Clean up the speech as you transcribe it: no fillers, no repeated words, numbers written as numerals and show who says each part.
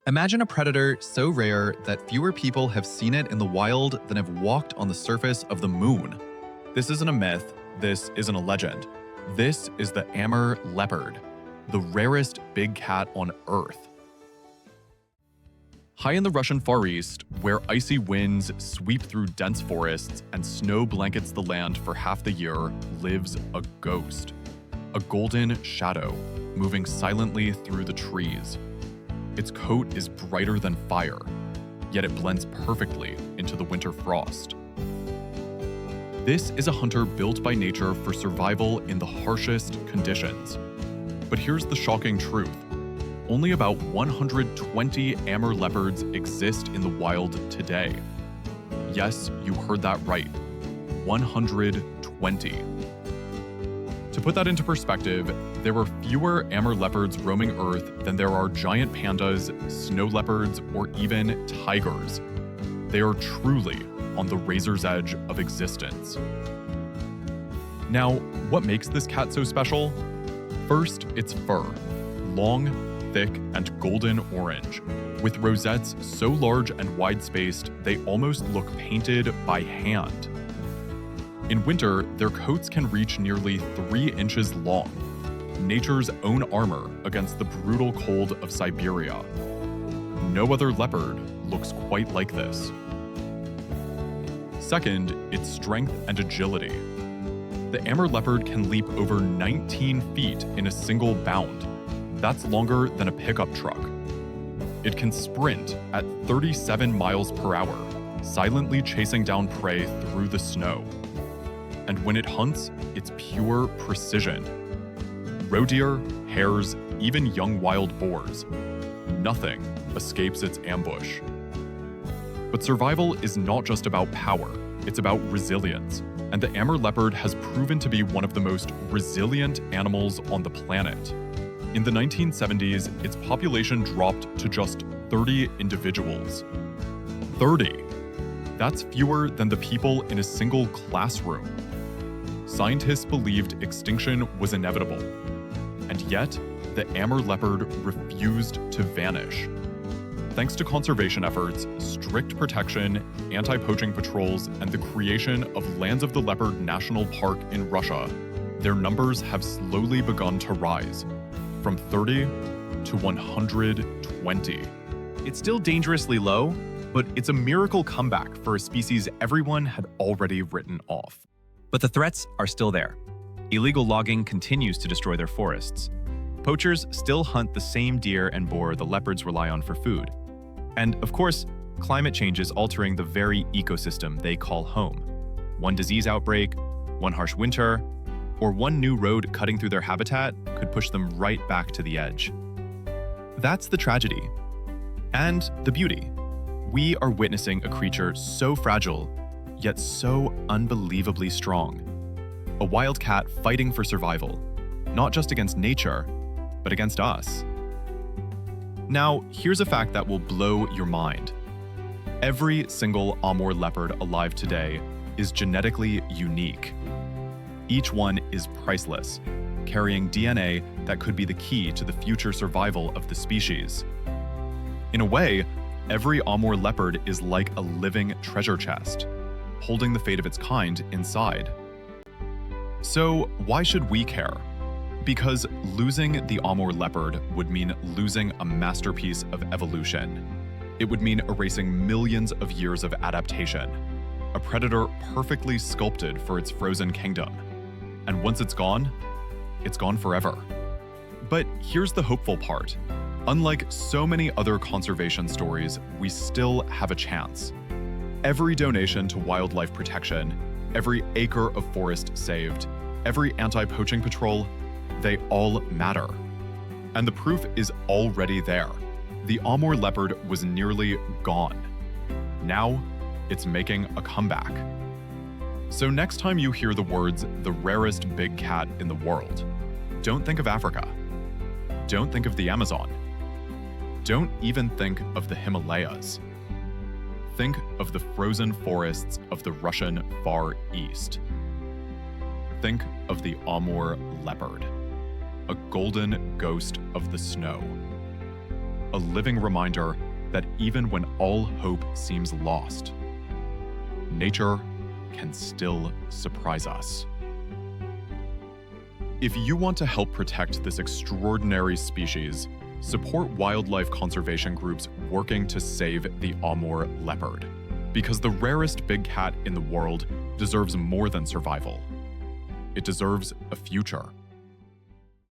Speaker 1: Imagine a predator so rare that fewer people have seen it in the wild than have walked on the surface of the moon. This isn't a myth, this isn't a legend. This is the Amur leopard, the rarest big cat on Earth. High in the Russian Far East, where icy winds sweep through dense forests and snow blankets the land for half the year, lives a ghost. A golden shadow, moving silently through the trees. Its coat is brighter than fire, yet it blends perfectly into the winter frost. This is a hunter built by nature for survival in the harshest conditions. But here's the shocking truth. Only about 120 Amur leopards exist in the wild today. Yes, you heard that right. 120. To put that into perspective, there are fewer Amur leopards roaming Earth than there are giant pandas, snow leopards, or even tigers. They are truly on the razor's edge of existence. Now, what makes this cat so special? First, its fur. Long, thick, and golden orange, with rosettes so large and wide-spaced they almost look painted by hand. In winter, their coats can reach nearly 3 inches long, nature's own armor against the brutal cold of Siberia. No other leopard looks quite like this. Second, its strength and agility. The Amur leopard can leap over 19 feet in a single bound. That's longer than a pickup truck. It can sprint at 37 miles per hour, silently chasing down prey through the snow. And when it hunts, it's pure precision. Roe deer, hares, even young wild boars. Nothing escapes its ambush. But survival is not just about power, it's about resilience. And the Amur leopard has proven to be one of the most resilient animals on the planet. In the 1970s, its population dropped to just 30 individuals. 30! That's fewer than the people in a single classroom. Scientists believed extinction was inevitable. And yet, the Amur leopard refused to vanish. Thanks to conservation efforts, strict protection, anti-poaching patrols, and the creation of Lands of the Leopard National Park in Russia, their numbers have slowly begun to rise, from 30 to 120.
Speaker 2: It's still dangerously low, but it's a miracle comeback for a species everyone had already written off. But the threats are still there. Illegal logging continues to destroy their forests. Poachers still hunt the same deer and boar the leopards rely on for food. And of course, climate change is altering the very ecosystem they call home. One disease outbreak, one harsh winter, or one new road cutting through their habitat could push them right back to the edge. That's the tragedy. And the beauty. We are witnessing a creature so fragile, yet so unbelievably strong. A wildcat fighting for survival, not just against nature, but against us. Now, here's a fact that will blow your mind. Every single Amur leopard alive today is genetically unique. Each one is priceless, carrying DNA that could be the key to the future survival of the species. In a way, every Amur leopard is like a living treasure chest, holding the fate of its kind inside. So why should we care? Because losing the Amur leopard would mean losing a masterpiece of evolution. It would mean erasing millions of years of adaptation, a predator perfectly sculpted for its frozen kingdom. And once it's gone forever. But here's the hopeful part. Unlike so many other conservation stories, we still have a chance. Every donation to wildlife protection, every acre of forest saved, every anti-poaching patrol, they all matter. And the proof is already there. The Amur leopard was nearly gone. Now, it's making a comeback. So next time you hear the words, the rarest big cat in the world, don't think of Africa. Don't think of the Amazon. Don't even think of the Himalayas. Think of the frozen forests of the Russian Far East. Think of the Amur leopard, a golden ghost of the snow.
Speaker 1: a living reminder that even when all hope seems lost, nature can still surprise us. If you want to help protect this extraordinary species, support wildlife conservation groups working to save the Amur leopard, because the rarest big cat in the world deserves more than survival. It deserves a future.